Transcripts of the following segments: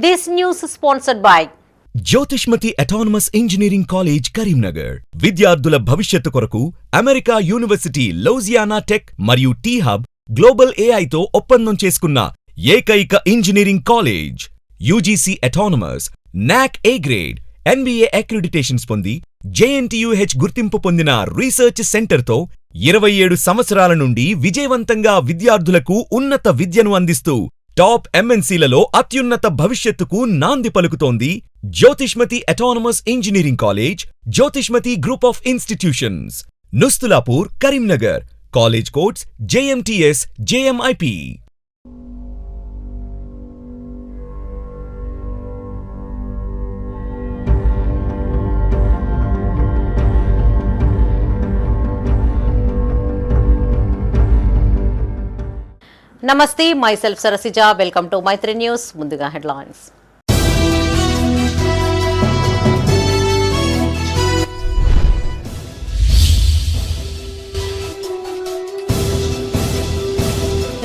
This news is sponsored by Jyothishmathi autonomous engineering college Karimnagar. విద్యార్థుల భవిష్యత్తు కొరకు అమెరికా యూనివర్సిటీ లౌజియానా టెక్ మరియు టీ హబ్ గ్లోబల్ ఏఐతో ఒప్పందం చేసుకున్న ఏకైక ఇంజనీరింగ్ కాలేజ్. యూజీసీ అటానమస్, నాక్ ఏ గ్రేడ్, NBA అక్రిడిటేషన్స్ పొంది JNTUH గుర్తింపు పొందిన రీసెర్చ్ సెంటర్తో 27 సంవత్సరాల నుండి విజయవంతంగా విద్యార్థులకు ఉన్నత విద్యను అందిస్తూ టాప్ MNCలలో అత్యున్నత భవిష్యత్తుకు నాంది పలుకుతోంది Jyothishmathi autonomous engineering college, Jyothishmathi group of institutions, Nustulapur, Karimnagar. College codes JMTS, JMIP. నమస్తే, myself Sarasija. Welcome to Maitri news. ముందుగా హెడ్లైన్స్.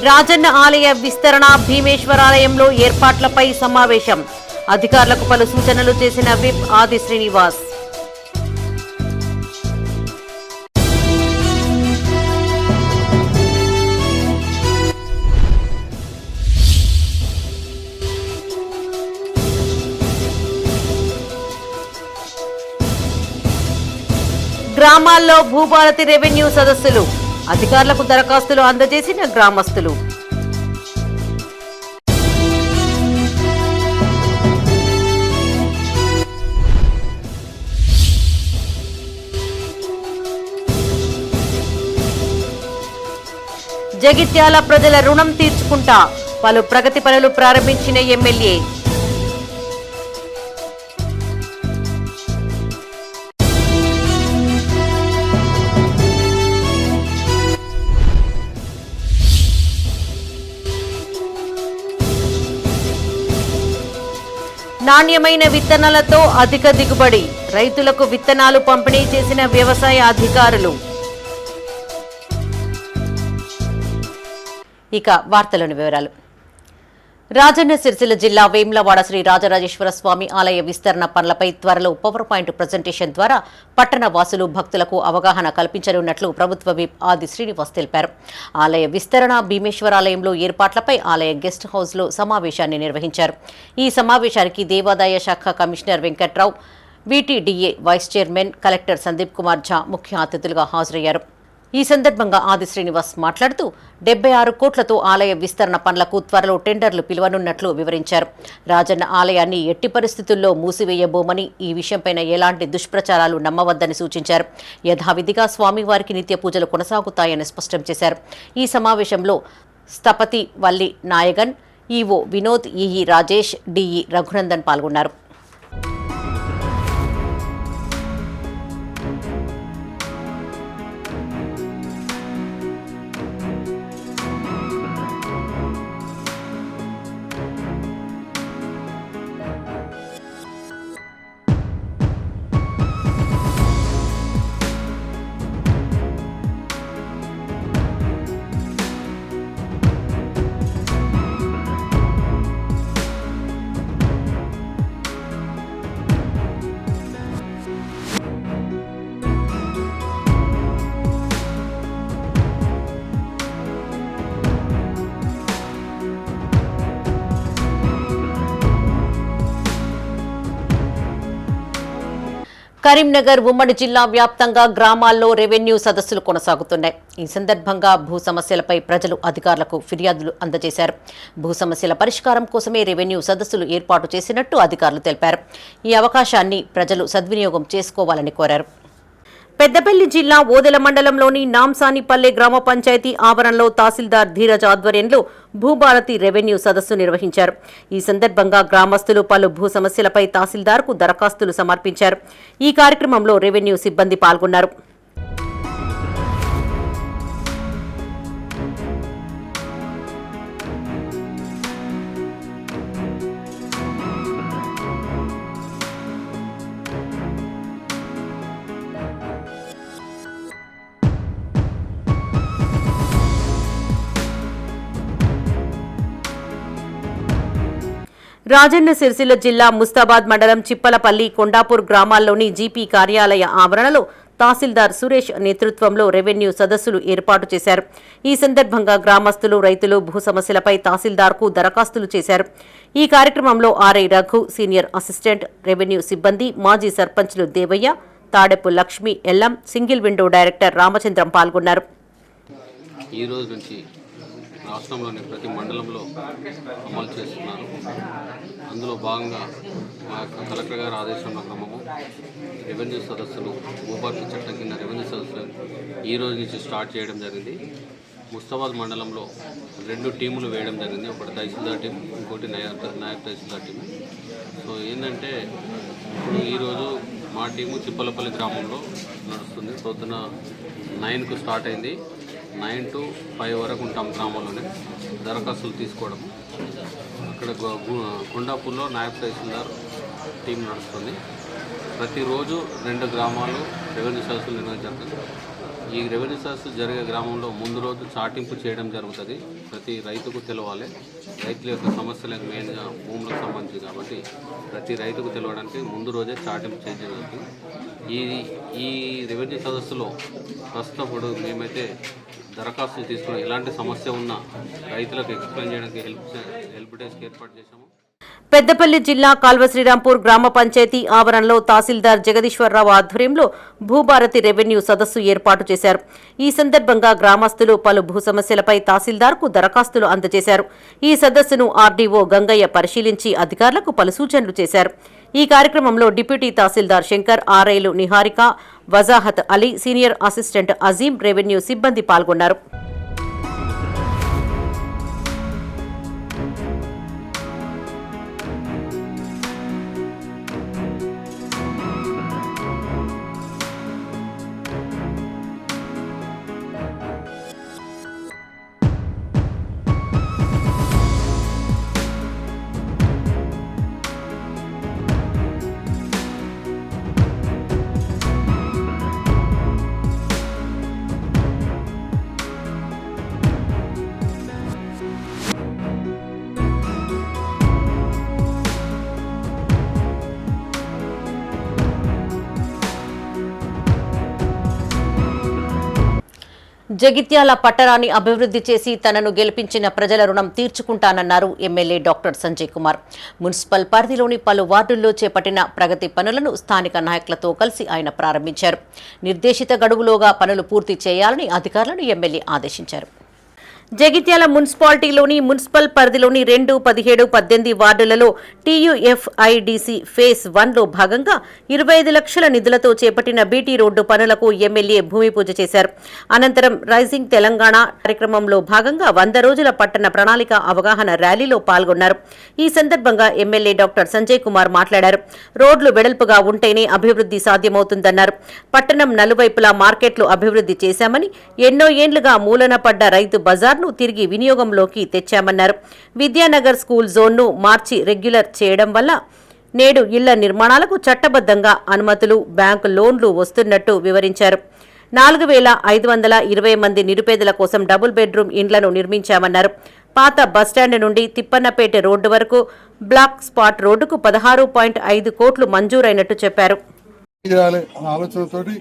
రాజన్న ఆలయ విస్తరణ, భీమేశ్వరాలయంలో ఏర్పాట్లపై సమావేశం. అధికారులకు పలు సూచనలు చేసిన విప్ ఆది శ్రీనివాస్. గ్రామాల్లో భూభారతి రెవెన్యూ సదస్సులు, అధికారులకు దరఖాస్తులు అందజేసిన గ్రామస్తులు. జగిత్యాల ప్రజల రుణం తీర్చుకుంటా, పలు ప్రగతి పనులు ప్రారంభించిన ఎమ్మెల్యే. నాణ్యమైన విత్తనాలతో అధిక దిగుబడి, రైతులకు విత్తనాలు పంపిణీ చేసిన వ్యవసాయ అధికారులు. ఇక వార్తలోని వివరాలు. రాజన్న సిరిసిల్ల జిల్లా వేములవాడ శ్రీ రాజరాజేశ్వర స్వామి ఆలయ విస్తరణ పనులపై త్వరలో పవర్ పాయింట్ ప్రజెంటేషన్ ద్వారా పట్టణ వాసులు, భక్తులకు అవగాహన కల్పించనున్నట్లు ప్రభుత్వ విప్ ఆది శ్రీనివాస్ తెలిపారు. ఆలయ విస్తరణ, భీమేశ్వరాలయంలో ఏర్పాట్లపై ఆలయ గెస్ట్ హౌస్లో సమావేశాన్ని నిర్వహించారు. ఈ సమావేశానికి దేవాదాయ శాఖ commissioner Venkatrao, VTDA vice chairman collector Sandeep Kumar Jha ముఖ్య అతిథులుగా హాజరయ్యారు. ఈ సందర్భంగా ఆది శ్రీనివాస్ మాట్లాడుతూ 76 కోట్లతో ఆలయ విస్తరణ పనులకు త్వరలో టెండర్లు పిలువనున్నట్లు వివరించారు. రాజన్న ఆలయాన్ని ఎట్టి పరిస్థితుల్లో మూసివేయబోమని, ఈ విషయంపై ఎలాంటి దుష్ప్రచారాలు నమ్మవద్దని సూచించారు. యథావిధిగా స్వామివారికి నిత్య పూజలు కొనసాగుతాయని స్పష్టం చేశారు. ఈ సమావేశంలో స్థపతి Valli Nayagan, EO Vinod, EE Rajesh, DE Raghunandan పాల్గొన్నారు. కరీంనగర్ ఉమ్మడి జిల్లా వ్యాప్తంగా గ్రామాల్లో రెవెన్యూ సదస్సులు కొనసాగుతున్నాయి. ఈ సందర్భంగా భూ సమస్యలపై ప్రజలు అధికారులకు ఫిర్యాదులు అందజేశారు. భూ సమస్యల పరిష్కారం కోసమే రెవెన్యూ సదస్సులు ఏర్పాటు చేసినట్టు అధికారులు తెలిపారు. ఈ అవకాశాన్ని ప్రజలు సద్వినియోగం చేసుకోవాలని కోరారు. పెద్దపల్లి జిల్లా ఓదెల మండలంలోని నాంసానిపల్లె గ్రామ పంచాయతీ ఆవరణలో తహసీల్దార్ ధీరజ్ ఆధ్వర్యంలో భూభారతి రెవెన్యూ సదస్సు నిర్వహించారు. ఈ సందర్భంగా గ్రామస్తులు పలు భూ సమస్యలపై తహసీల్దార్కు దరఖాస్తులు సమర్పించారు. ఈ కార్యక్రమంలో రెవెన్యూ సిబ్బంది పాల్గొన్నారు. రాజన్న సిరిసిల్ల జిల్లా ముస్తాబాద్ మండలం చిప్పలపల్లి కొండాపూర్ గ్రామాల్లోని జీపీ కార్యాలయ ఆవరణలో తహసీల్దార్ సురేష్ నేతృత్వంలో రెవెన్యూ సదస్సులు ఏర్పాటు చేశారు. ఈ సందర్భంగా గ్రామస్తులు, రైతులు భూ సమస్యలపై తహసీల్దార్కు దరఖాస్తులు చేశారు. ఈ కార్యక్రమంలో RI Raghu, senior assistant revenue సిబ్బంది, మాజీ సర్పంచ్లు Devayya, Tadepu Lakshmi, Ellam, single window director Ramachandram పాల్గొన్నారు. ఈ రోజు నుంచి రాష్ట్రంలోని ప్రతి మండలంలో అమలు చేస్తున్నారు. అందులో భాగంగా మా యొక్క కలెక్టర్ గారి ఆదేశంలో క్రమము రెవెన్యూ సదస్సులు, భూభారతి చట్టం కింద రెవెన్యూ సదస్సులు ఈ రోజు నుంచి స్టార్ట్ చేయడం జరిగింది. ముస్తాబాద్ మండలంలో 2 టీములు వేయడం జరిగింది. ఒకటి తహసీల్దార్ టీం, ఇంకోటి నాయబ్ తహసీల్దార్ టీం. సో ఏంటంటే ఇప్పుడు ఈరోజు మా టీము చిప్పలపల్లి గ్రామంలో నడుస్తుంది. పొద్దున 9కు స్టార్ట్ అయింది. 9 to 5 వరకు ఉంటాం గ్రామంలోనే దరఖాస్తులు తీసుకోవడం. అక్కడ కొండాపూర్లో నాయబ్ తహసీల్దార్ టీం నడుస్తుంది. ప్రతిరోజు 2 గ్రామాలు రెవెన్యూ సదస్సులు నిర్వహించారు. ఈ రెవెన్యూ సదస్సు జరిగే గ్రామంలో ముందు రోజు చాటింపు చేయడం జరుగుతుంది. ప్రతి రైతుకు తెలవాలి. రైతుల యొక్క సమస్యలకు మెయిన్గా భూములకు సంబంధించి కాబట్టి ప్రతి రైతుకు తెలవడానికి ముందు రోజే చాటింపు చేయడం జరుగుతుంది. ఈ రెవెన్యూ సదస్సులో ప్రస్తుతం ఇప్పుడు మేమైతే దరఖాస్తులు తీసుకుని ఎలాంటి సమస్య ఉన్నా రైతులకు ఎక్స్ప్లెయిన్ చేయడానికి హెల్ప్ డెస్క్ ఏర్పాటు చేశాము. పెద్దపల్లి జిల్లా కాల్వ శ్రీరాంపూర్ గ్రామ పంచాయతీ ఆవరణలో తహసీల్దార్ జగదీశ్వరరావు ఆధ్వర్యంలో భూభారతి రెవెన్యూ సదస్సు ఏర్పాటు చేశారు. ఈ సందర్భంగా గ్రామస్తులు పలు భూ సమస్యలపై తహసీల్దార్కు దరఖాస్తులు అందజేశారు. ఈ సదస్సును ఆర్డీఓ గంగయ్య పరిశీలించి అధికారులకు పలు సూచనలు చేశారు. ఈ కార్యక్రమంలో డిప్యూటీ తహసీల్దార్ శంకర్, ఆర్ఐలు Niharika, Wajahat Ali, senior assistant Azeem, revenue సిబ్బంది పాల్గొన్నారు. జగిత్యాల పట్టణాన్ని అభివృద్ధి చేసి తనను గెలిపించిన ప్రజల రుణం తీర్చుకుంటానన్నారు MLA doctor Sanjay Kumar. Municipal పరిధిలోని పలు వార్డుల్లో చేపట్టిన ప్రగతి పనులను స్థానిక నాయకులతో కలిసి ఆయన ప్రారంభించారు. నిర్దేశిత గడువులోగా పనులు పూర్తి చేయాలని అధికారులను ఎమ్మెల్యే ఆదేశించారు. జగిత్యాల మున్సిపాలిటీలోని మున్సిపల్ పరిధిలోని 2, 17, 18 వార్డులలో టీయూఎఫ్ఐడిసి ఫేజ్ 1లో భాగంగా 25 లక్షల నిధులతో చేపట్టిన బీటీ రోడ్డు పనులకు ఎమ్మెల్యే భూమి పూజ చేశారు. అనంతరం రైజింగ్ తెలంగాణ కార్యక్రమంలో భాగంగా 100 రోజుల పట్టణ ప్రణాళిక అవగాహన ర్యాలీలో పాల్గొన్నారు. ఈ సందర్భంగా ఎమ్మెల్యే డాక్టర్ సంజయ్ కుమార్ మాట్లాడారు. రోడ్లు వెడల్పుగా ఉంటేనే అభివృద్ధి సాధ్యమవుతుందన్నారు. పట్టణం నలువైపులా మార్కెట్లు అభివృద్ధి చేశామని, ఎన్నో ఏండ్లుగా మూలన పడ్డ రైతు బజార్ తిరిగి వినియోగంలోకి తెచ్చామన్నారు. విద్యానగర్ స్కూల్ జోన్ను మార్చి రెగ్యులర్ చేయడం వల్ల నేడు ఇళ్ల నిర్మాణాలకు చట్టబద్ధంగా అనుమతులు, బ్యాంకు లోన్లు వస్తున్నట్టు వివరించారు. 4520 మంది నిరుపేదల కోసం డబుల్ బెడ్రూమ్ ఇండ్లను నిర్మించామన్నారు. పాత బస్టాండ్ నుండి తిప్పన్నపేట రోడ్డు వరకు బ్లాక్ స్పాట్ రోడ్డుకు 16.5 కోట్లు మంజూరైనట్టు చెప్పారు. ఆలోచనతోటి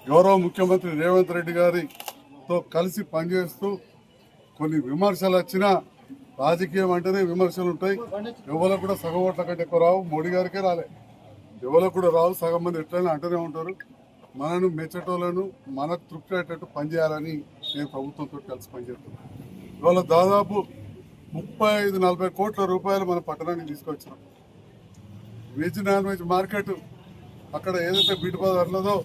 గౌరవ ముఖ్యమంత్రి రేవంత్ రెడ్డి గారితో కలిసి పనిచేస్తూ కొన్ని విమర్శలు వచ్చినా, రాజకీయం అంటేనే విమర్శలు ఉంటాయి. ఎవరికి కూడా సగం ఓట్ల కంటే ఎక్కువ రావు. మోడీ గారికే రాలే, ఎవరికి కూడా రావు. సగం మంది ఎట్లయినా అంటూనే ఉంటారు. మనను మెచ్చటోళ్లను మనకు తృప్తి అయ్యేటట్టు పనిచేయాలని నేను ప్రభుత్వంతో కలిసి పనిచేస్తున్నాను. ఇవాళ దాదాపు 35-40 కోట్ల రూపాయలు మన పట్టణానికి తీసుకొచ్చినాం. వెజ్ నాన్ వెజ్ మార్కెట్ అక్కడ ఏదైతే బీట్ బజార్ ఉన్నదో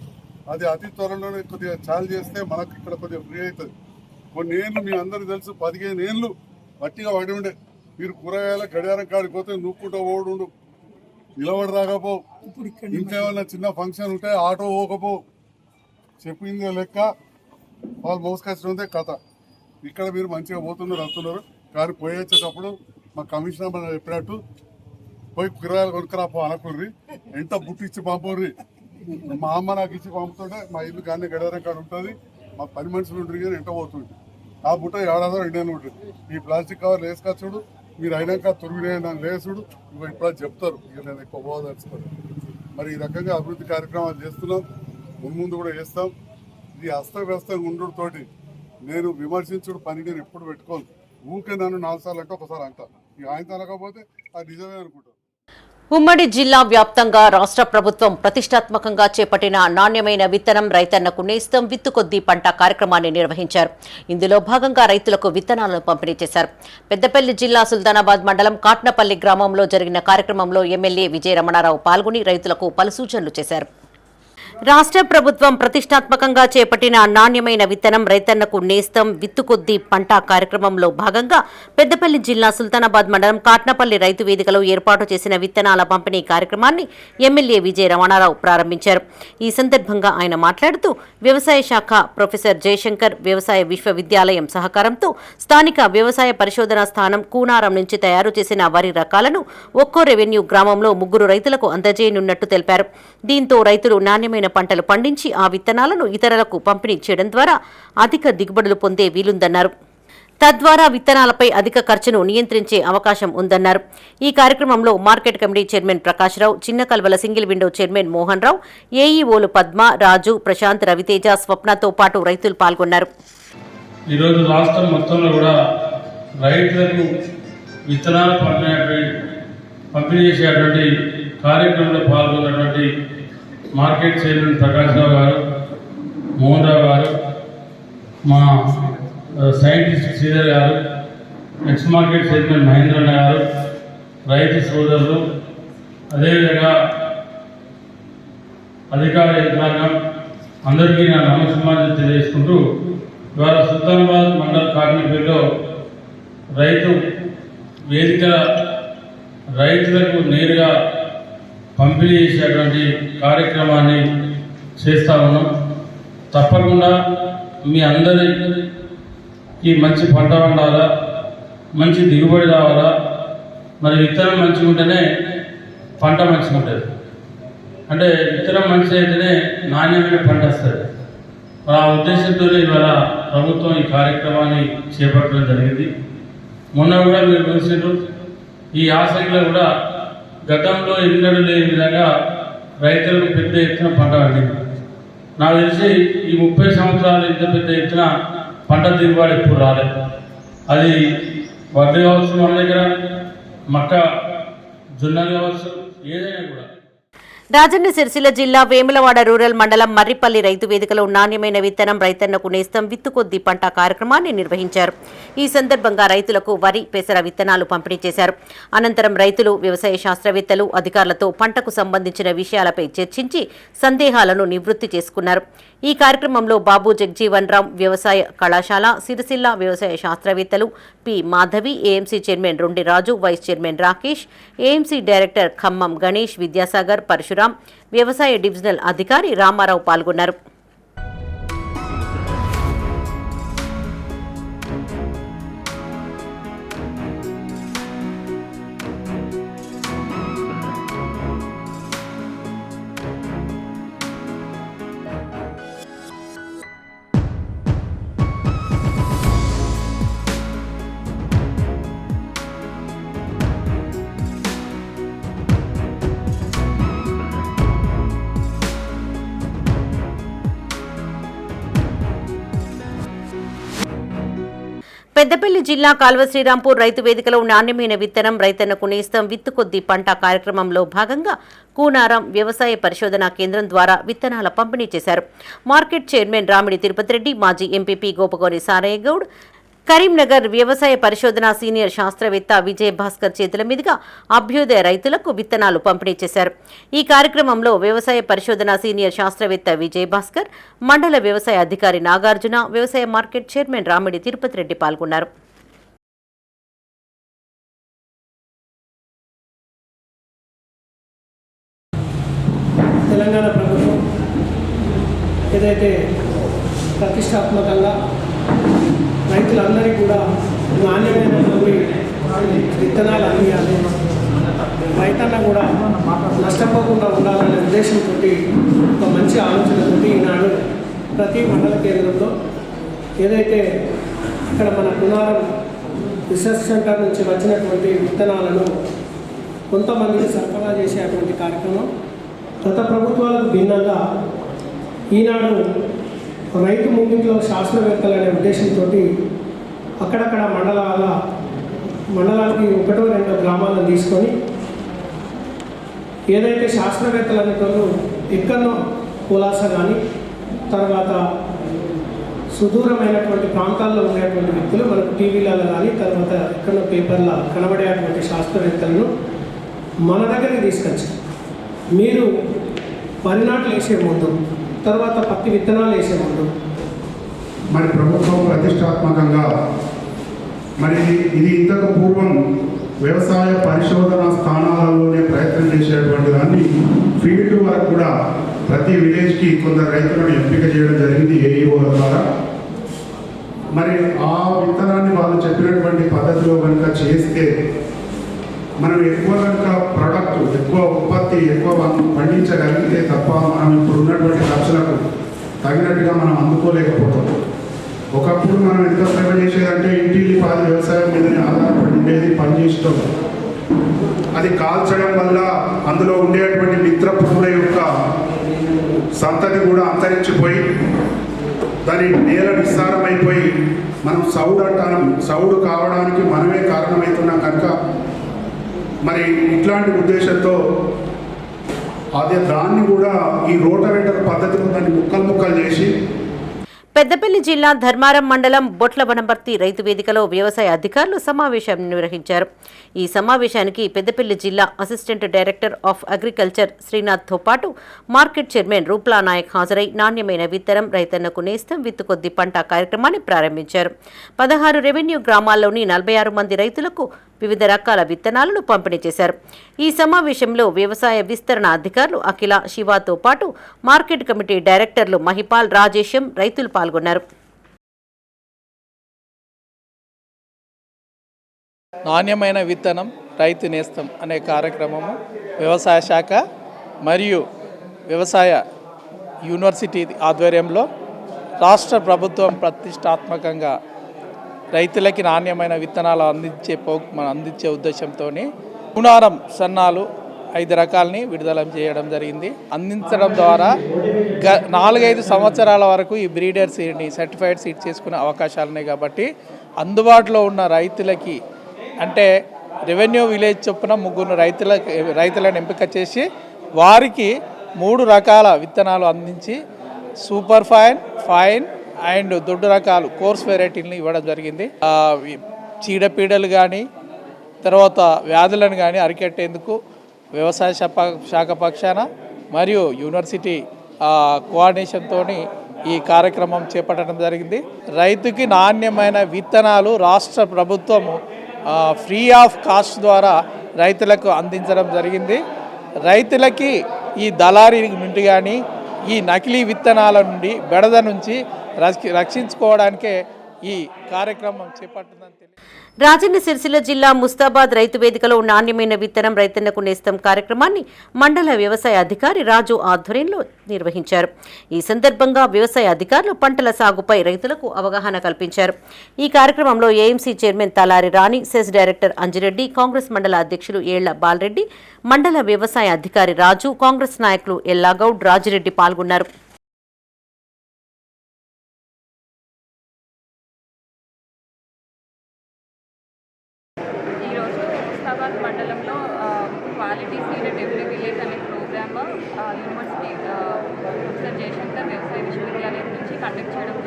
అది అతి త్వరలోనే కొద్దిగా చాలు చేస్తే మనకు ఇక్కడ కొద్దిగా ఫ్రీ అవుతుంది. కొన్ని ఏళ్ళు మీ అందరికీ తెలుసు, 15 ఏళ్ళు వట్టిగా పడి ఉండే. మీరు కూరగాయల గడియారం కాడికి పోతే నూక్కుంటూ ఓడుండు, నిలబడి రాకపో. ఇంకేమన్నా చిన్న ఫంక్షన్ ఉంటే ఆటో పోకపో. చెప్పింది లెక్క వాళ్ళు మోసుకొచ్చినంతే కథ. ఇక్కడ మీరు మంచిగా పోతున్నారు, వస్తున్నారు. కానీ పోయి వచ్చేటప్పుడు మా కమిషనర్ మనం చెప్పినట్టు పోయి కూరగాయలు కొనుక్కరాపో అనకుర్రి, ఎంత బుట్టిచ్చి పంపుర్రి. మా అమ్మ నాకు ఇచ్చి పంపుతుంటే మా ఇల్లు కానీ గడియారం కాడ ఉంటుంది. మా 10 మనుషులు ఉంటుంది కానీ ఎంట పోతుంది. ఆ బుట్ట 7,000 ఉంటుంది. ఈ ప్లాస్టిక్ కవర్లు వేసుకొచ్చుడు మీరు అయినాక తురిగిన లేసుడు ఇప్పుడు చెప్తారు. ఇక నేను ఎక్కువ పోదలుచుకోను. మరి ఈ రకంగా అభివృద్ధి కార్యక్రమాలు చేస్తున్నాం, ముందు కూడా చేస్తాం. ఇది అస్తవ్యస్తంగా ఉండుతోటి నేను విమర్శించుడు పని నేను ఎప్పుడు పెట్టుకోను. ఊకే నన్ను 4 సార్లు అంటే ఒకసారి అంటా. ఇక ఆయన అనకపోతే అది నిజమే అనుకుంటాను. ఉమ్మడి జిల్లా వ్యాప్తంగా రాష్ట్ర ప్రభుత్వం ప్రతిష్టాత్మకంగా చేపట్టిన నాణ్యమైన విత్తనం రైతన్నకు నేస్తం విత్తుకొద్దీ పంట కార్యక్రమాన్ని నిర్వహించారు. ఇందులో భాగంగా రైతులకు విత్తనాలను పంపిణీ చేశారు. పెద్దపల్లి జిల్లా సుల్తానాబాద్ మండలం కాట్నపల్లి గ్రామంలో జరిగిన కార్యక్రమంలో ఎమ్మెల్యే విజయ రమణారావు పాల్గొని రైతులకు పలు సూచనలు చేశారు. రాష్ట్ర ప్రభుత్వం ప్రతిష్టాత్మకంగా చేపట్టిన నాణ్యమైన విత్తనం రైతన్నకు నేస్తం విత్తుకొద్దీ పంట కార్యక్రమంలో భాగంగా పెద్దపల్లి జిల్లా సుల్తానాబాద్ మండలం కాట్నపల్లి రైతు వేదికలో ఏర్పాటు చేసిన విత్తనాల పంపిణీ కార్యక్రమాన్ని ఎమ్మెల్యే విజయ రమణారావు ప్రారంభించారు. ఈ సందర్భంగా ఆయన మాట్లాడుతూ వ్యవసాయ శాఖ ప్రొఫెసర్ జయశంకర్ వ్యవసాయ విశ్వవిద్యాలయం సహకారంతో స్థానిక వ్యవసాయ పరిశోధనా స్థానం కూనారం నుంచి తయారు చేసిన వరి రకాలను ఒక్కో రెవెన్యూ గ్రామంలో 3 రైతులకు అందజేయనున్నట్టు తెలిపారు. దీంతో రైతులు నాణ్యమైన పంటలు పండించి ఆ విత్తనాలను ఇతరులకు పంపిణీ చేయడం ద్వారా అధిక దిగుబడులు పొందే వీలుందన్నారు. తద్వారా విత్తనాలపై అధిక ఖర్చును నియంత్రించే అవకాశం ఉందన్నారు. ఈ కార్యక్రమంలో market committee chairman Prakashrao, Chinna Kalvala single window chairman Mohan Rao, ఏఈఓలు పద్మ, రాజు, ప్రశాంత్, రవితేజ, స్వప్నతో పాటు రైతులు పాల్గొన్నారు. ఈరోజు రాష్ట్రం మొత్తంలో కూడా రైతులకు విత్తనాలు పంపిణీ చేసేటువంటి కార్యక్రమంలో పాల్గొన్నటువంటి మార్కెట్ చైర్మన్ ప్రకాశ్రావు గారు, మోహన్ రావు గారు, మా సైంటిస్ట్ శ్రీధర్ గారు, ఎక్స్ మార్కెట్ చైర్మన్ మహేంద్రన్న గారు, రైతు సోదరులు, అదేవిధంగా అధికార యంత్రాంగం అందరికీ నా నమస్కారాలు తెలియజేసుకుంటూ ఇవాళ సుల్తానాబాద్ మండల్ కాట్నపల్లిలో రైతు వేదిక రైతులకు నేరుగా పంపిణీ చేసేటువంటి కార్యక్రమాన్ని చేస్తూ ఉన్నాం. తప్పకుండా మీ అందరికీ మంచి పంట పండాలా, మంచి దిగుబడి రావాలా, మరి విత్తనం మంచిగా ఉంటేనే పంట మంచిగా ఉంటుంది. అంటే విత్తనం మంచిగా అయితేనే నాణ్యమైన పంట వస్తుంది. ఆ ఉద్దేశంతో ఇవాళ ప్రభుత్వం ఈ కార్యక్రమాన్ని చేపట్టడం జరిగింది. మొన్న కూడా మీరు చూసినారు, ఈ యాసంగిలో కూడా గతంలో ఎన్నడూ లేని విధంగా రైతులకు పెద్ద ఎత్తున పంట పండింది. నాకు తెలిసి ఈ 30 సంవత్సరాలు ఇంత పెద్ద ఎత్తున పంట దిగుబడి ఎప్పుడు రాలేదు. అది వడ్డీ కావచ్చు, మన దగ్గర మక్క, జొన్నలు కావచ్చు, ఏదైనా కూడా. రాజన్న సిరిసిల్ల జిల్లా వేములవాడ రూరల్ మండలం మర్రిపల్లి రైతు వేదికలో నాణ్యమైన విత్తనం రైతన్నకు నేస్తం విత్తుకొద్దీ పంట కార్యక్రమాన్ని నిర్వహించారు. ఈ సందర్భంగా రైతులకు వరి, పెసర విత్తనాలు పంపిణీ చేశారు. అనంతరం రైతులు, వ్యవసాయ శాస్త్రవేత్తలు, అధికారులతో పంటకు సంబంధించిన విషయాలపై చర్చించి సందేహాలను నివృత్తి చేసుకున్నారు. ఈ కార్యక్రమంలో బాబు జగ్జీవన్ రామ్ వ్యవసాయ కళాశాల సిరిసిల్ల వ్యవసాయ శాస్త్రవేత్తలు P Madhavi, AMC chairman Rondi Raju, vice chairman Rakesh, AMC director Khammam Ganesh, Vidyasagar, Parashuram, వ్యవసాయ డివిజనల్ అధికారి రామారావు పాల్గొన్నారు. పెద్దపల్లి జిల్లా కాల్వ శ్రీరాంపూర్ రైతు వేదికలో నాణ్యమైన విత్తనం రైతన్నకు నేస్తం విత్తుకొద్దీ పంట కార్యక్రమంలో భాగంగా కూనారం వ్యవసాయ పరిశోధనా కేంద్రం ద్వారా విత్తనాల పంపిణీ చేశారు. మార్కెట్ చైర్మన్ రామిడి తిరుపతి రెడ్డి, మాజీ ఎంపీపీ గోపగోని సారయ్య గౌడ్, కరీంనగర్ వ్యవసాయ పరిశోధన సీనియర్ శాస్త్రవేత్త విజయ్ భాస్కర్ చేతుల మీదుగా అభ్యుదయ రైతులకు విత్తనాలు పంపిణీ చేశారు. ఈ కార్యక్రమంలో వ్యవసాయ పరిశోధన సీనియర్ శాస్త్రవేత్త విజయ్ భాస్కర్, మండల వ్యవసాయ అధికారి నాగార్జున, వ్యవసాయ మార్కెట్ చైర్మన్ రామిడి తిరుపతి రెడ్డి పాల్గొన్నారు. తెలంగాణ ప్రభుత్వం ఏదైతే ప్రతిష్టాత్మకంగా రైతులందరికీ కూడా నాణ్యమైనటువంటి విత్తనాలు అందియాలి, రైతన్న కూడా నష్టపోకుండా ఉండాలనే ఉద్దేశంతో ఒక మంచి ఆలోచనతో ఈనాడు ప్రతి మండల కేంద్రంలో ఏదైతే ఇక్కడ మన కునారం రీసెర్చ్ సెంటర్ నుంచి వచ్చినటువంటి విత్తనాలను కొంతమందికి సరఫరా చేసేటువంటి కార్యక్రమం గత ప్రభుత్వాలకు భిన్నంగా ఈనాడు రైతు ముంగిట్లో శాస్త్రవేత్తలు అనే ఉద్దేశంతో అక్కడక్కడ మండలానికి 1-2 గ్రామాలను తీసుకొని ఏదైతే శాస్త్రవేత్తలు అనేటోళ్ళు ఎక్కడో కులాస కానీ తర్వాత సుదూరమైనటువంటి ప్రాంతాల్లో ఉండేటువంటి వ్యక్తులు మనకు టీవీలలో కానీ తర్వాత ఎక్కడో పేపర్లో కనబడేటువంటి శాస్త్రవేత్తలను మన దగ్గరికి తీసుకొచ్చి మీరు వరి నాట్లు వేసే ముందు తర్వాత పత్తి విత్తనాలు వేసే ముందు మరి ప్రభుత్వం ప్రతిష్టాత్మకంగా మరి ఇది ఇంతకు పూర్వం వ్యవసాయ పరిశోధన స్థానాలలోనే ప్రయత్నం చేసేటువంటి దాన్ని ఫీల్డ్ వరకు కూడా ప్రతి విలేజ్కి కొందరు రైతులను ఎంపిక చేయడం జరిగింది ఏఈఓ ద్వారా. మరి ఆ విత్తనాన్ని వాళ్ళు చెప్పినటువంటి పద్ధతిలో కనుక చేస్తే మనం ఎక్కువ కనుక ప్రొడక్ట్ ఎక్కువ ఉత్పత్తి ఎక్కువ పండించగలిగితే తప్ప మనం ఇప్పుడు ఉన్నటువంటి ఖర్చులకు తగినట్టుగా మనం అందుకోలేకపోతాం. ఒకప్పుడు మనం ఎంత శ్రమ చేసేదంటే ఇంటిల్లి పాది వ్యవసాయం మీదనే ఆధారపడి ఉండేది, పనిచేస్తాం. అది కాల్చడం వల్ల అందులో ఉండేటువంటి మిత్ర పురుగుల యొక్క సంతతి కూడా అంతరించిపోయి దాని నేల విస్తారమైపోయి మనం సౌడు కావడానికి మనమే కారణమవుతున్నాం కనుక మరి ఇట్లాంటి ఉద్దేశంతో దాన్ని కూడా ఈ రోటవేటర్ పద్ధతిలో దాన్ని ముక్కలు చేసి పెద్దపల్లి జిల్లా ధర్మారం మండలం బొట్ల వనపర్తి రైతు వేదికలో వ్యవసాయ అధికారులు సమావేశం నిర్వహించారు. ఈ సమావేశానికి పెద్దపల్లి జిల్లా అసిస్టెంట్ డైరెక్టర్ ఆఫ్ అగ్రికల్చర్ శ్రీనాథ్తో పాటు మార్కెట్ చైర్మన్ రూప్లా నాయక్ హాజరై నాణ్యమైన విత్తనం రైతన్నకు నేస్తం విత్తుకొద్ది పంట కార్యక్రమాన్ని ప్రారంభించారు. 16 రెవెన్యూ గ్రామాల్లోని 46 మంది రైతులకు వివిధ రకాల విత్తనాలను పంపిణీ చేశారు. ఈ సమావేశంలో వ్యవసాయ విస్తరణ అధికారులు అఖిల, శివాతో పాటు మార్కెట్ కమిటీ డైరెక్టర్లు మహిపాల్, రాజేశం రైతులు పాల్గొన్నారు. నాణ్యమైన విత్తనం రైతు నేస్తం అనే కార్యక్రమము వ్యవసాయ శాఖ మరియు వ్యవసాయ యూనివర్సిటీ ఆధ్వర్యంలో రాష్ట్ర ప్రభుత్వం ప్రతిష్టాత్మకంగా రైతులకి నాణ్యమైన విత్తనాలు అందించే ఉద్దేశంతో పూనారం సన్నాలు 5 రకాలని విడుదల చేయడం జరిగింది. అందించడం ద్వారా 4-5 సంవత్సరాల వరకు ఈ బ్రీడర్ సీడ్ని సర్టిఫైడ్ సీడ్ చేసుకునే అవకాశాలు ఉన్నాయి. కాబట్టి అందుబాటులో ఉన్న రైతులకి అంటే రెవెన్యూ విలేజ్ చొప్పున 3 రైతులను ఎంపిక చేసి వారికి 3 రకాల విత్తనాలు అందించి సూపర్ ఫైన్ అండ్ దొడ్డు రకాలు కోర్స్ వెరైటీలను ఇవ్వడం జరిగింది. చీడపీడలు కానీ తర్వాత వ్యాధులను కానీ అరికట్టేందుకు వ్యవసాయ శాఖ పక్షాన మరియు యూనివర్సిటీ కోఆర్డినేషన్తో ఈ కార్యక్రమం చేపట్టడం జరిగింది. రైతుకి నాణ్యమైన విత్తనాలు రాష్ట్ర ప్రభుత్వము ఫ్రీ ఆఫ్ కాస్ట్ ద్వారా రైతులకు అందించడం జరిగింది. రైతులకి ఈ దళారీ నుండి కానీ ఈ నకిలీ విత్తనాల నుండి బెడద నుంచి రక్షించుకోవడానికే ఈ కార్యక్రమం చేపట్టిందని రాజన్న సిరిసిల్ల జిల్లా ముస్తాబాద్ రైతు వేదికలో నాణ్యమైన విత్తనం రైతన్నకు నేస్తం కార్యక్రమాన్ని మండల వ్యవసాయ అధికారి రాజు ఆధ్వర్యంలో నిర్వహించారు. ఈ సందర్భంగా వ్యవసాయ అధికారులు పంటల సాగుపై రైతులకు అవగాహన కల్పించారు. ఈ కార్యక్రమంలో ఏఎంసీ చైర్మన్ తలారి రాణి, సెస్ డైరెక్టర్ అంజిరెడ్డి, కాంగ్రెస్ మండల అధ్యక్షులు ఏళ్ల బాలరెడ్డి, మండల వ్యవసాయ అధికారి రాజు, కాంగ్రెస్ నాయకులు ఎల్లాగౌడ్, రాజిరెడ్డి పాల్గొన్నారు. మండలంలో quality seed at every village అనే ప్రోగ్రామ్ యూనివర్సిటీ ప్రొఫెసర్ జయశంకర్ వ్యవసాయ విశ్వవిద్యాలయం నుంచి కండక్ట్ చేయడం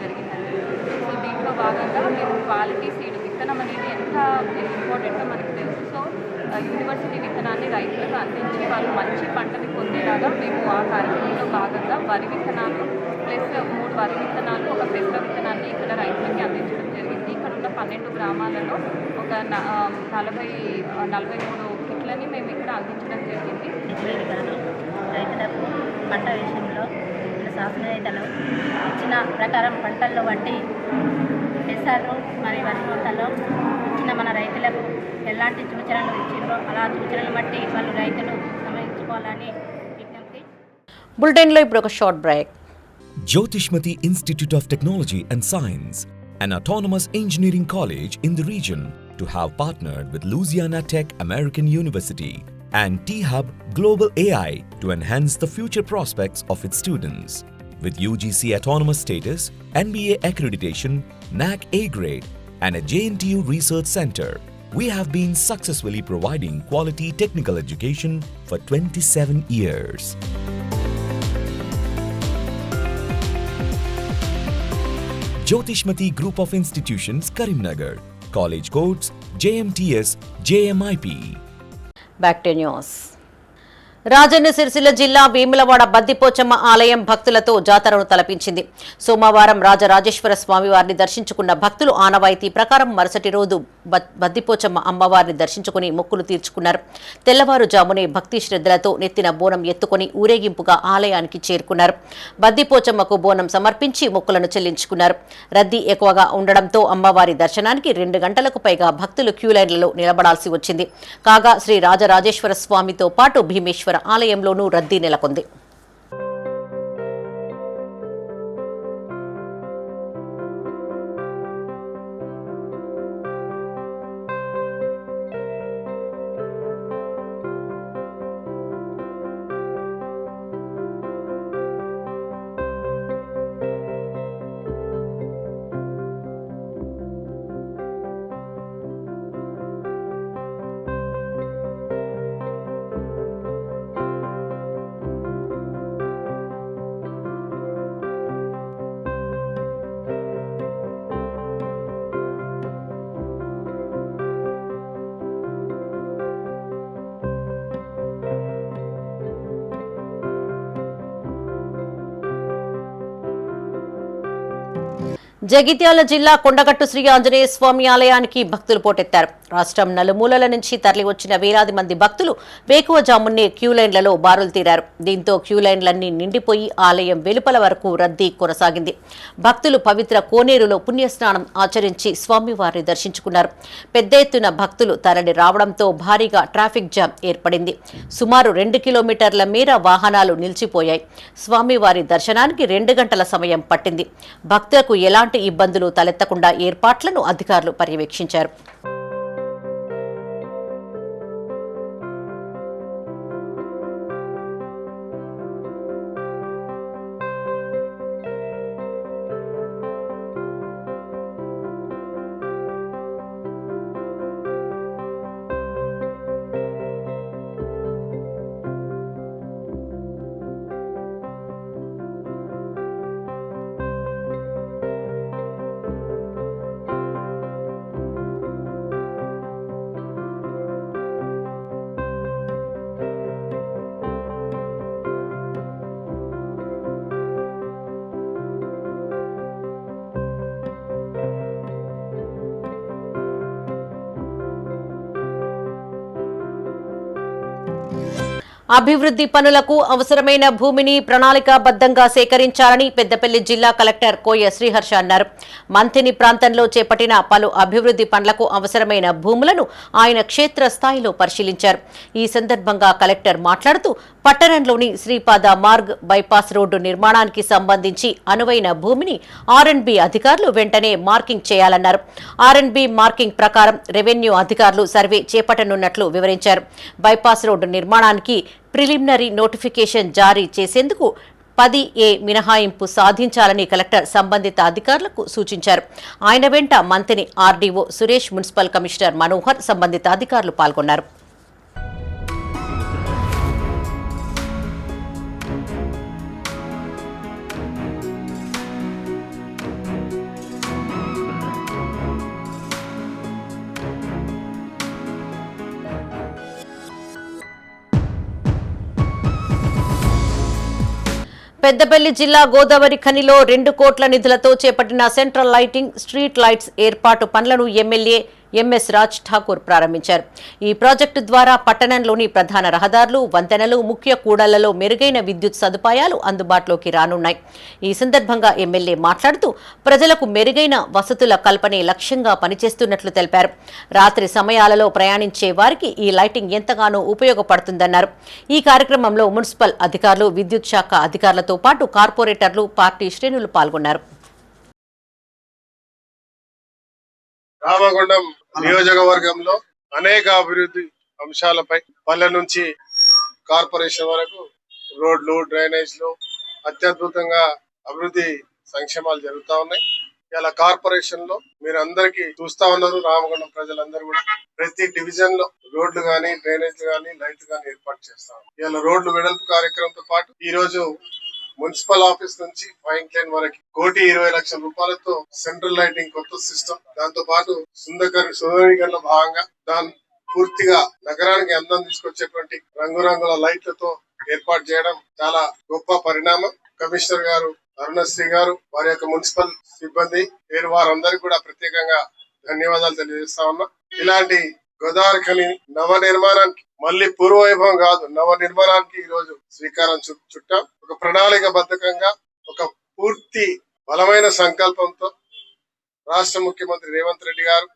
జరిగిందండి. సో దీంట్లో భాగంగా మేము క్వాలిటీ సీడ్ విత్తనం అనేది ఎంత ఇంపార్టెంటో మనకు తెలుసు. సో యూనివర్సిటీ విత్తనాన్ని రైతులకు అందించి వాళ్ళు మంచి పంటని పొందేలాగా మేము ఆ కార్యక్రమంలో భాగంగా వరి విత్తనాలు ప్లస్ 3 వరి విత్తనాలు, 1 పెసర విత్తనాన్ని ఇక్కడ రైతులకి అందించడం జరిగింది. ఇక్కడ ఉన్న 12 గ్రామాలలో ఒక 43 కిట్లని మేము ఇక్కడ అందించడం జరిగింది. రైతులకు పంట విషయంలో శాస్త్రవేత్తలు ఇచ్చిన ప్రకారం పంటల్లో బట్టి పెసర్లు మరియు వరి పంటల్లో ఇచ్చిన మన రైతులకు ఎలాంటి సూచనలు ఇచ్చిందో అలా సూచనలు బట్టి వాళ్ళు రైతులు సమయించుకోవాలని విజ్ఞప్తి. బులెటిన్లో ఇప్పుడు ఒక short break. Jyothishmathi institute of technology and science, an autonomous engineering college in the region, to have partnered with Louisiana Tech American University and T-Hub Global AI to enhance the future prospects of its students. With UGC autonomous status, NBA accreditation, NAC A grade, and a JNTU research center, we have been successfully providing quality technical education for 27 years. Jyotishmati Group of Institutions, Karimnagar. College codes JMTS, JMIP. Back to news. Rajanna Sircilla జిల్లా వేములవాడ బద్దిపోచమ్మ ఆలయం భక్తులతో జాతరను తలపించింది. సోమవారం రాజరాజేశ్వర స్వామి వారిని దర్శించుకున్న భక్తులు ఆనవాయితీ ప్రకారం మరుసటి రోజు బద్దిపోచమ్మ అమ్మవారిని దర్శించుకుని మొక్కులు తీర్చుకున్నారు. తెల్లవారుజామునే భక్తి శ్రద్ధలతో నెత్తిన బోనం ఎత్తుకుని ఊరేగింపుగా ఆలయానికి చేరుకున్నారు. బద్దిపోచమ్మకు బోనం సమర్పించి మొక్కులను చెల్లించుకున్నారు. రద్దీ ఎక్కువగా ఉండడంతో అమ్మవారి దర్శనానికి 2 గంటలకు పైగా భక్తులు క్యూలైన్లలో నిలబడాల్సి వచ్చింది. కాగా శ్రీ రాజరాజేశ్వర స్వామితో పాటు భీమేశ్వర ఆలయంలోనూ రద్దీ నెలకొంది. జగిత్యాల జిల్లా కొండగట్టు శ్రీ ఆంజనేయ స్వామి ఆలయానికి భక్తులు పోటెత్తారు. రాష్ట్రం నలుమూలల నుంచి తరలివచ్చిన వేలాది మంది భక్తులు వేకువజామున్నే క్యూలైన్లలో బారులు తీరారు. దీంతో క్యూలైన్లన్నీ నిండిపోయి ఆలయం వెలుపల వరకు రద్దీ కొనసాగింది. భక్తులు పవిత్ర కోనేరులో పుణ్యస్నానం ఆచరించి స్వామివారిని దర్శించుకున్నారు. పెద్ద ఎత్తున భక్తులు తరలి రావడంతో భారీగా ట్రాఫిక్ జామ్ ఏర్పడింది. సుమారు 2 కిలోమీటర్ల మేర వాహనాలు నిలిచిపోయాయి. స్వామివారి దర్శనానికి 2 గంటల సమయం పట్టింది. భక్తులకు ఎలాంటి ఇబ్బందులు తలెత్తకుండా ఏర్పాట్లను అధికారులు పర్యవేక్షించారు. అభివృద్ధి పనులకు అవసరమైన భూమిని ప్రణాళికాబద్ధంగా సేకరించాలని పెద్దపల్లి జిల్లా కలెక్టర్ కోయ శ్రీహర్ష అన్నారు. మంథిని ప్రాంతంలో చేపట్టిన పలు అభివృద్ధి పనులకు అవసరమైన భూములను ఆయన క్షేత్రస్థాయిలో పరిశీలించారు. ఈ సందర్భంగా కలెక్టర్ మాట్లాడుతూ పట్టణంలోని శ్రీపాద మార్గ్ బైపాస్ రోడ్డు నిర్మాణానికి సంబంధించి అనువైన భూమిని ఆర్ఎండ్బి అధికారులు వెంటనే మార్కింగ్ చేయాలన్నారు. ఆర్ఎండ్బి మార్కింగ్ ప్రకారం రెవెన్యూ అధికారులు సర్వే చేపట్టనున్నట్లు వివరించారు. బైపాస్ రోడ్డు నిర్మాణానికి ప్రిలిమినరీ నోటిఫికేషన్ జారీ చేసేందుకు 10A మినహాయింపు సాధించాలని కలెక్టర్ సంబంధిత అధికారులకు సూచించారు. ఆయన వెంట మంత్రి RDO Suresh, municipal commissioner Manohar, సంబంధిత అధికారులు పాల్గొన్నారు. పెద్దపల్లి జిల్లా గోదావరి ఖనిలో 2 కోట్ల నిధులతో చేపట్టిన సెంట్రల్ లైటింగ్, స్ట్రీట్ లైట్స్ ఏర్పాటు పనులను ఎమ్మెల్యే ఎంఎస్ రాజ్ ఠాకూర్ ప్రారంభించారు. ఈ ప్రాజెక్టు ద్వారా పట్టణంలోని ప్రధాన రహదారులు, వంతెనలు, ముఖ్య కూడళ్లలో మెరుగైన విద్యుత్ సదుపాయాలు అందుబాటులోకి రానున్నాయి. ఈ సందర్భంగా ఎమ్మెల్యే మాట్లాడుతూ ప్రజలకు మెరుగైన వసతుల కల్పనే లక్ష్యంగా పనిచేస్తున్నట్లు తెలిపారు. రాత్రి సమయాలలో ప్రయాణించే వారికి ఈ లైటింగ్ ఎంతగానో ఉపయోగపడుతుందన్నారు. ఈ కార్యక్రమంలో మున్సిపల్ అధికారులు, విద్యుత్ శాఖ అధికారులతో పాటు కార్పొరేటర్లు, పార్టీ శ్రేణులు పాల్గొన్నారు. రామగుండం నియోజకవర్గంలో అనేక అభివృద్ధి అంశాలపై పల్లె నుంచి కార్పొరేషన్ వరకు రోడ్లు, డ్రైనేజ్లు అత్యద్భుతంగా అభివృద్ధి సంక్షేమాలు జరుగుతా ఉన్నాయి. ఇలా కార్పొరేషన్ లో మీరు అందరికీ చూస్తా ఉన్నారు. రామగుండం ప్రజలందరూ కూడా ప్రతి డివిజన్ లో రోడ్లు గానీ, డ్రైనేజ్లు గానీ, లైట్లు గానీ ఏర్పాటు చేస్తాం. ఇలా రోడ్లు వెడల్పు కార్యక్రమంతో పాటు ఈ రోజు మున్సిపల్ ఆఫీస్ నుంచి ఫైన్ లైన్ వరకు 1,20,00,000 రూపాయలతో సెంట్రల్ లైటింగ్ కొత్త సిస్టమ్, దాంతో పాటు సుందరీకరణ భాగంగా దాని పూర్తిగా నగరానికి అందం తీసుకొచ్చేటువంటి రంగురంగుల లైట్లతో ఏర్పాటు చేయడం చాలా గొప్ప పరిణామం. కమిషనర్ గారు అరుణశ్రీ గారు, వారి యొక్క మున్సిపల్ సిబ్బంది వారందరికీ కూడా ప్రత్యేకంగా ధన్యవాదాలు తెలియజేస్తా ఉన్నా. ఇలాంటి గోదావరి ఖని నవ నిర్మాణానికి, మళ్ళీ పూర్వవైభవం కాదు, నవ నిర్మాణానికి ఈ రోజు శ్రీకారం చుట్టాం. ఒక ప్రణాళికబద్ధకంగా, ఒక పూర్తి బలమైన సంకల్పంతో రాష్ట్ర ముఖ్యమంత్రి రేవంత్ రెడ్డి గారు,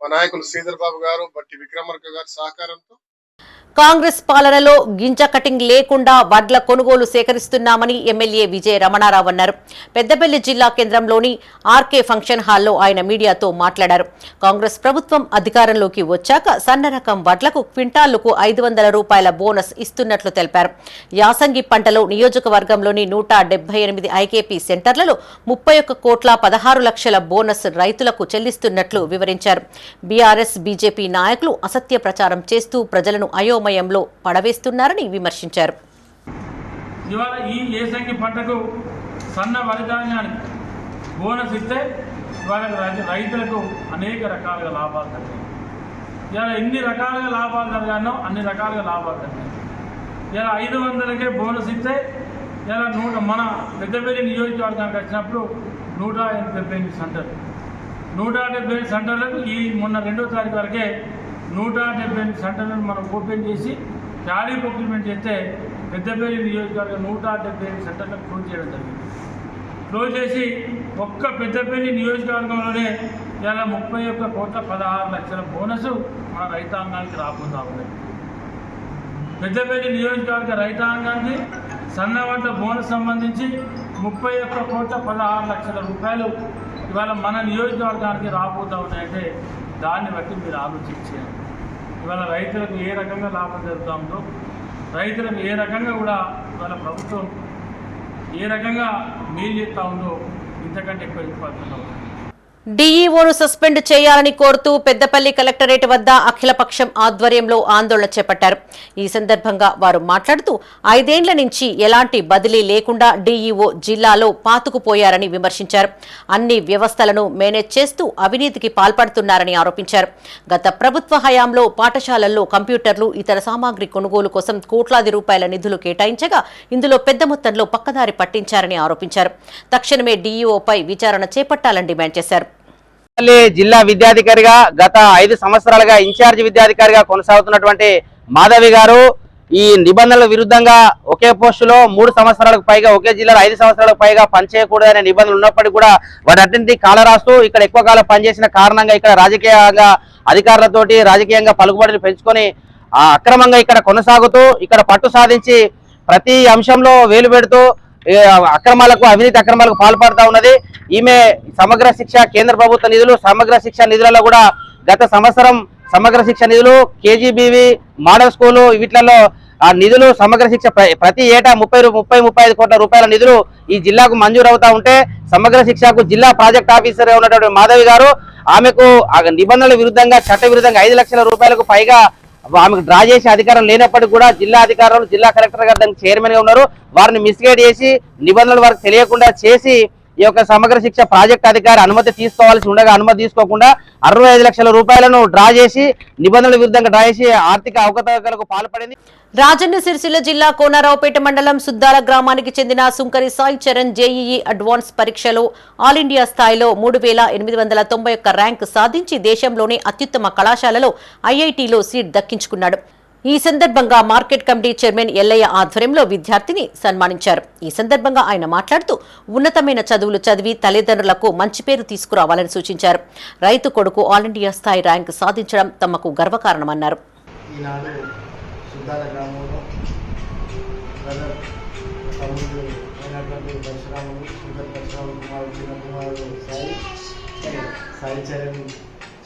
మా నాయకులు శ్రీధర్ బాబు గారు, బట్టి విక్రమార్క గారి సహకారంతో కాంగ్రెస్ పాలనలో గింజ కటింగ్ లేకుండా వడ్ల కొనుగోలు సేకరిస్తున్నామని ఎమ్మెల్యే విజయ రమణారావు అన్నారు. పెద్దపల్లి జిల్లా కేంద్రంలోని ఆర్కే ఫంక్షన్ హాల్లో ఆయన మీడియాతో మాట్లాడారు. కాంగ్రెస్ ప్రభుత్వం అధికారంలోకి వచ్చాక సన్న రకం వడ్లకు క్వింటాళ్లకు 500 రూపాయల బోనస్ ఇస్తున్నట్లు తెలిపారు. యాసంగి పంటలో నియోజకవర్గంలోని 178 ఐకేపీ సెంటర్లలో 31 కోట్ల 16 లక్షల బోనస్ రైతులకు చెల్లిస్తున్నట్లు వివరించారు. బీఆర్ఎస్, బీజేపీ నాయకులు అసత్య ప్రచారం చేస్తూ ప్రజలను అయోమయంలో పడవేస్తున్నారని విమర్శించారు. ఇవాళ ఈ ఏసంగి పంటకు సన్న వరి ధాన్యానికి బోనస్ ఇస్తే వాళ్ళకి రైతులకు అనేక రకాలుగా లాభాలు కలిగాయి. ఇలా ఎన్ని రకాలుగా లాభాలు కలిగానో అన్ని రకాలుగా లాభాలు కలిగాయి. ఇలా 500కే బోనస్ ఇస్తే ఇలా మన పెద్దపల్లి నియోజకవర్గానికి వచ్చినప్పుడు 178 సెంటర్లు, 178 సెంటర్లకు ఈ మొన్న 2వ తారీఖు వరకే 178 సెంటర్లను మనం ఓపెన్ చేసి ఖాళీ ప్రొక్యూర్మెంట్ చేస్తే పెద్దపల్లి నియోజకవర్గం 178 సెంటర్లను క్లోజ్ చేయడం జరిగింది. క్లోజ్ చేసి ఒక్క పెద్దపల్లి నియోజకవర్గంలోనే ఇలా 31 కోట్ల 16 లక్షల బోనస్ మన రైతాంగానికి రాబోతా ఉంది. పెద్దపల్లి నియోజకవర్గ రైతాంగానికి సన్నవడ్ల బోనస్ సంబంధించి 31 కోట్ల 16 లక్షల రూపాయలు ఇవాళ మన నియోజకవర్గానికి రాబోతా ఉన్నాయంటే దాన్ని బట్టి మీరు ఆలోచించారు. ఇవాళ రైతులకు ఏ రకంగా లాభం జరుగుతుందో, రైతులకు ఏ రకంగా కూడా ఇవాళ ప్రభుత్వం ఏ రకంగా మేలు చేస్తూ ఉందో ఇంతకంటే ఎక్కువ ఇబ్బందులు. డీఈఓను సస్పెండ్ చేయాలని కోరుతూ పెద్దపల్లి కలెక్టరేట్ వద్ద అఖిలపక్షం ఆధ్వర్యంలో ఆందోళన చేపట్టారు. ఈ సందర్భంగా వారు మాట్లాడుతూ 5 ఏళ్ల నుంచి ఎలాంటి బదిలీ లేకుండా డీఈఓ జిల్లాలో పాతుకుపోయారని విమర్శించారు. అన్ని వ్యవస్థలను మేనేజ్ చేస్తూ అవినీతికి పాల్పడుతున్నారని ఆరోపించారు. గత ప్రభుత్వ హయాంలో పాఠశాలల్లో కంప్యూటర్లు, ఇతర సామాగ్రి కొనుగోలు కోసం కోట్లాది రూపాయల నిధులు కేటాయించగా ఇందులో పెద్ద మొత్తంలో పక్కదారి పట్టించారని ఆరోపించారు. తక్షణమే డీఈఓపై విచారణ చేపట్టాలని డిమాండ్ చేశారు. జిల్లా విద్యాధికారిగా గత 5 సంవత్సరాలుగా ఇన్ఛార్జ్ విద్యాధికారిగా కొనసాగుతున్నటువంటి మాధవి గారు ఈ నిబంధనల విరుద్ధంగా ఒకే పోస్టులో 3 సంవత్సరాలకు పైగా, ఒకే జిల్లాలో 5 సంవత్సరాలకు పైగా పనిచేయకూడదనే నిబంధనలు ఉన్నప్పటికీ కూడా వాటన్నింటినీ కాలరాస్తూ ఇక్కడ ఎక్కువ కాలం పనిచేసిన కారణంగా ఇక్కడ రాజకీయంగా అధికారులతోటి రాజకీయంగా పలుకుబడులు పెంచుకొని అక్రమంగా ఇక్కడ కొనసాగుతూ ఇక్కడ పట్టు సాధించి ప్రతి అంశంలో వేలు పెడుతూ అక్రమాలకు, అవినీతి అక్రమాలకు పాల్పడుతూ ఉన్నది. ఈమె సమగ్ర శిక్ష, కేంద్ర ప్రభుత్వ నిధులు, సమగ్ర శిక్ష నిధులలో కూడా గత సంవత్సరం సమగ్ర శిక్ష నిధులు, కేజీబీవి మోడల్ స్కూలు వీటిలలో ఆ నిధులు సమగ్ర శిక్ష ప్రతి ఏటా 30-35 కోట్ల రూపాయల నిధులు ఈ జిల్లాకు మంజూరు అవుతా ఉంటే సమగ్ర శిక్షకు జిల్లా ప్రాజెక్ట్ ఆఫీసర్ ఉన్నటువంటి మాధవి గారు ఆమెకు నిబంధనల విరుద్ధంగా, చట్ట విరుద్ధంగా 5 లక్షల రూపాయలకు పైగా ఆమెకు డ్రా చేసే అధికారం లేనప్పటికీ కూడా జిల్లా అధికారులు, జిల్లా కలెక్టర్ గారు దానికి చైర్మన్ గా ఉన్నారు. వారిని మిస్గైడ్ చేసి నిబంధనలు వారికి తెలియకుండా చేసి ఈ యొక్క సమగ్ర శిక్ష ప్రాజెక్ట్ అధికారి అనుమతి తీసుకోవాల్సి ఉండగా అనుమతి తీసుకోకుండా 65 లక్షల రూపాయలను డ్రా చేసి నిబంధనల విరుద్ధంగా డ్రా చేసి ఆర్థిక అవకతవకలకు పాల్పడింది. రాజన్న సిరిసిల్ల జిల్లా కోనరావుపేట మండలం సుద్దాల గ్రామానికి చెందిన సుంకరి సాయి చరణ్ జేఈఈ అడ్వాన్స్ పరీక్షలో ఆల్ ఇండియా స్థాయిలో 3891 ర్యాంక్ సాధించి దేశంలోనే అత్యుత్తమ కళాశాలలో ఐఐటీలో సీట్ దక్కించుకున్నాడు. ఈ సందర్భంగా మార్కెట్ కమిటీ చైర్మన్ ఎల్లయ్య ఆధ్వర్యంలో విద్యార్థిని సన్మానించారు. ఈ సందర్భంగా ఆయన మాట్లాడుతూ ఉన్నతమైన చదువులు చదివి తల్లిదండ్రులకు మంచి పేరు తీసుకురావాలని సూచించారు. రైతు కొడుకు ఆల్ ఇండియా స్థాయి ర్యాంకు సాధించడం తమకు గర్వకారణమన్నారు. సాయి చరణ్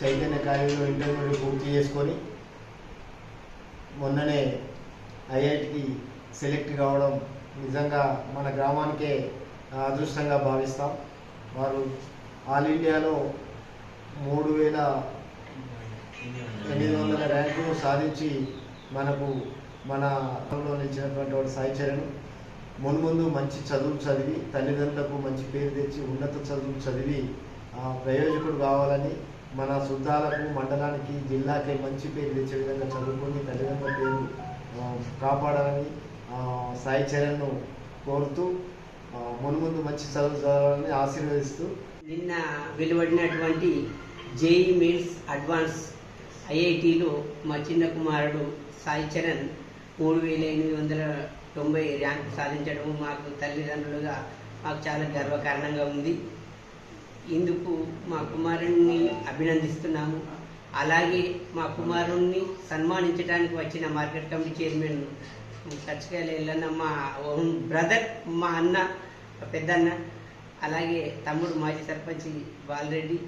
చైతన్య కాలేజీలో ఇంటర్మీడియట్ పూర్తి చేసుకొని మొన్ననే ఐఐటికి సెలెక్ట్ కావడం నిజంగా మన గ్రామానికే అదృష్టంగా భావిస్తాం. వారు ఆల్ ఇండియాలో 3800 ర్యాంకు సాధించి మనకు మన నిలిచినటువంటి వాడు సాయి చరణ్ మున్ముందు మంచి చదువులు చదివి తల్లిదండ్రులకు మంచి పేరు తెచ్చి ఉన్నత చదువులు చదివి ప్రయోజకుడు కావాలని మన సుద్దాలకు మండలానికి జిల్లాకి మంచి పేరు తెచ్చే విధంగా చదువుకొని తల్లిదండ్రుల పేరు కాపాడాలని సాయి చరణ్ను కోరుతూ మున్ముందు మంచి చదువు చదవాలని ఆశీర్వదిస్తూ నిన్న వెలువడినటువంటి జేఈ మెయిన్స్ అడ్వాన్స్ ఐఐటిలో మా చిన్న కుమారుడు సాయి చరణ్ 3890 ర్యాంకు సాధించడం మాకు తల్లిదండ్రులుగా మాకు చాలా గర్వకారణంగా ఉంది. ఇందుకు మా కుమారుణ్ణి అభినందిస్తున్నాము. అలాగే మా కుమారుణ్ణి సన్మానించడానికి వచ్చిన మార్కెట్ కమిటీ చైర్మన్ కచ్చకాయల ఎల్లన్న, మా బ్రదర్, మా అన్న, పెద్దన్న, అలాగే తమ్ముడు మాజీ సర్పంచ్ బాలరెడ్డి,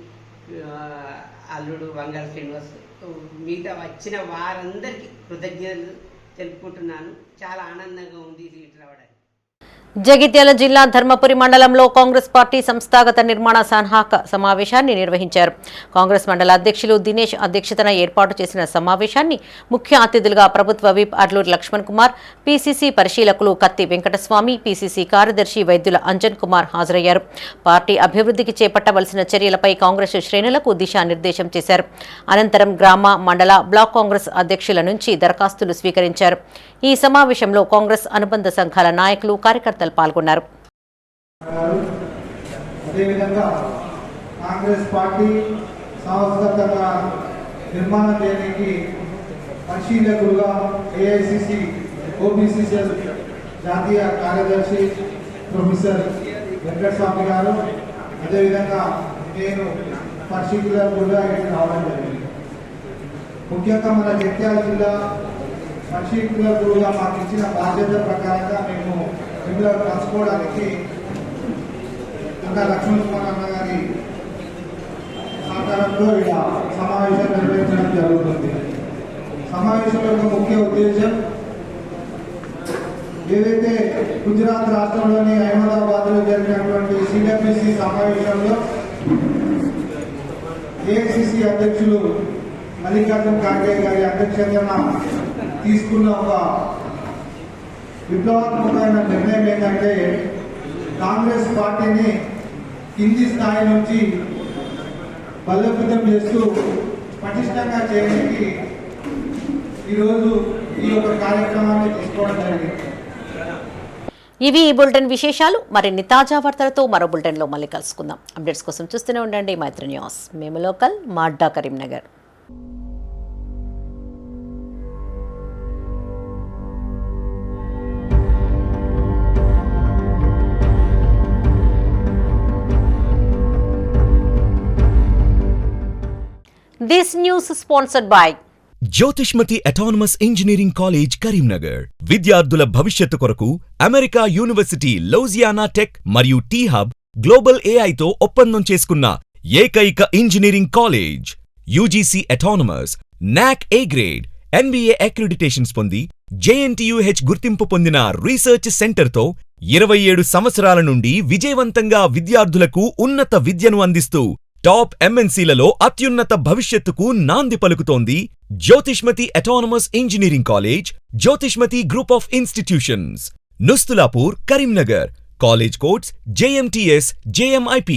అల్లుడు వంగాల శ్రీనివాస్, మిగతా వచ్చిన వారందరికీ కృతజ్ఞతలు తెలుపుకుంటున్నాను. చాలా ఆనందంగా ఉంది సీట్ రావడానికి. జగిత్యాల జిల్లా ధర్మపురి మండలంలో కాంగ్రెస్ పార్టీ సంస్థాగత నిర్మాణ సన్నాహక సమావేశాన్ని నిర్వహించారు. కాంగ్రెస్ మండల అధ్యక్షులు దినేష్ అధ్యక్షతన ఏర్పాటు చేసిన సమావేశాన్ని ముఖ్య అతిథులుగా ప్రభుత్వ విప్ అడ్లూరి లక్ష్మణ్ కుమార్, పీసీసీ పరిశీలకులు కత్తి వెంకటస్వామి, పీసీసీ కార్యదర్శి వైద్యుల అంజన్ కుమార్ హాజరయ్యారు. పార్టీ అభివృద్ధికి చేపట్టవలసిన చర్యలపై కాంగ్రెస్ శ్రేణులకు దిశానిర్దేశం చేశారు. అనంతరం గ్రామ, మండల, బ్లాక్ కాంగ్రెస్ అధ్యక్షుల నుంచి దరఖాస్తులు స్వీకరించారు. ఈ సమావేశంలో కాంగ్రెస్ అనుబంధ సంఘాల నాయకులు, కార్యకర్తలు పాల్గొన్నారు. అదేవిధంగా కాంగ్రెస్ పార్టీ సంస్థాగతంగా నిర్మాణం చేయడానికి పరిశీలకులుగా ఏఐసిసి ఓబీసీసీఎల్ జాతీయ కార్యదర్శి ప్రొఫెసర్ వెంకటస్వామి గారు, అదేవిధంగా నేను పరిశీలకులుగా ఇక్కడికి రావడం జరిగింది. ముఖ్యంగా మన జగిత్యాల జిల్లా పరిశీలకులుగా మాకు ఇచ్చిన బాధ్యత ప్రకారంగా మేము ఇందులో కలుసుకోవడానికి ఇంకా లక్ష్మణ్ కుమార్ అన్న గారి సహకారంలో ఇలా సమావేశం నిర్వహించడం జరుగుతుంది. సమావేశంలో యొక్క ముఖ్య ఉద్దేశం ఏదైతే గుజరాత్ రాష్ట్రంలోని అహ్మదాబాద్లో జరిగినటువంటి సిడబ్ల్యూసి సమావేశంలో ఏఐసిసి అధ్యక్షులు మల్లికార్జున్ ఖార్గే గారి అధ్యక్షతన తీసుకున్న ఒక విప్లవాత్మకమైన నిర్ణయం ఏంటంటే కాంగ్రెస్ పార్టీని కింది స్థాయి నుంచి బలోపేతం చేస్తూ పటిష్టంగా చేయడానికి ఈరోజు ఈ యొక్క కార్యక్రమాన్ని తీసుకోవడం జరిగింది. ఇవి ఈ బులెటిన్ విశేషాలు. మరిన్ని తాజా వార్తలతో మరో బులెటిన్లో మళ్ళీ కలుసుకుందాం. అప్డేట్స్ కోసం చూస్తూనే ఉండండి మైత్రి న్యూస్. మేము లోకల్, మా అడ్డా Karimnagar. This news is sponsored by Jyothishmathi autonomous engineering college Karimnagar. విద్యార్థుల భవిష్యత్తు కొరకు అమెరికా యూనివర్సిటీ లౌజియానా టెక్ మరియు టీ హబ్ గ్లోబల్ ఏఐతో ఒప్పందం చేసుకున్న ఏకైక ఇంజనీరింగ్ కాలేజ్. యూజీసీ అటానమస్, నాక్ ఏ గ్రేడ్, NBA అక్రిడిటేషన్స్ పొంది JNTUH గుర్తింపు పొందిన రీసెర్చ్ సెంటర్తో 27 సంవత్సరాల నుండి విజయవంతంగా విద్యార్థులకు ఉన్నత విద్యను అందిస్తూ టాప్ MNCలలో అత్యున్నత భవిష్యత్తుకు నాంది పలుకుతోంది Jyothishmathi autonomous engineering college, Jyothishmathi group of institutions, Nustulapur, Karimnagar. College codes JMTS, JMIP.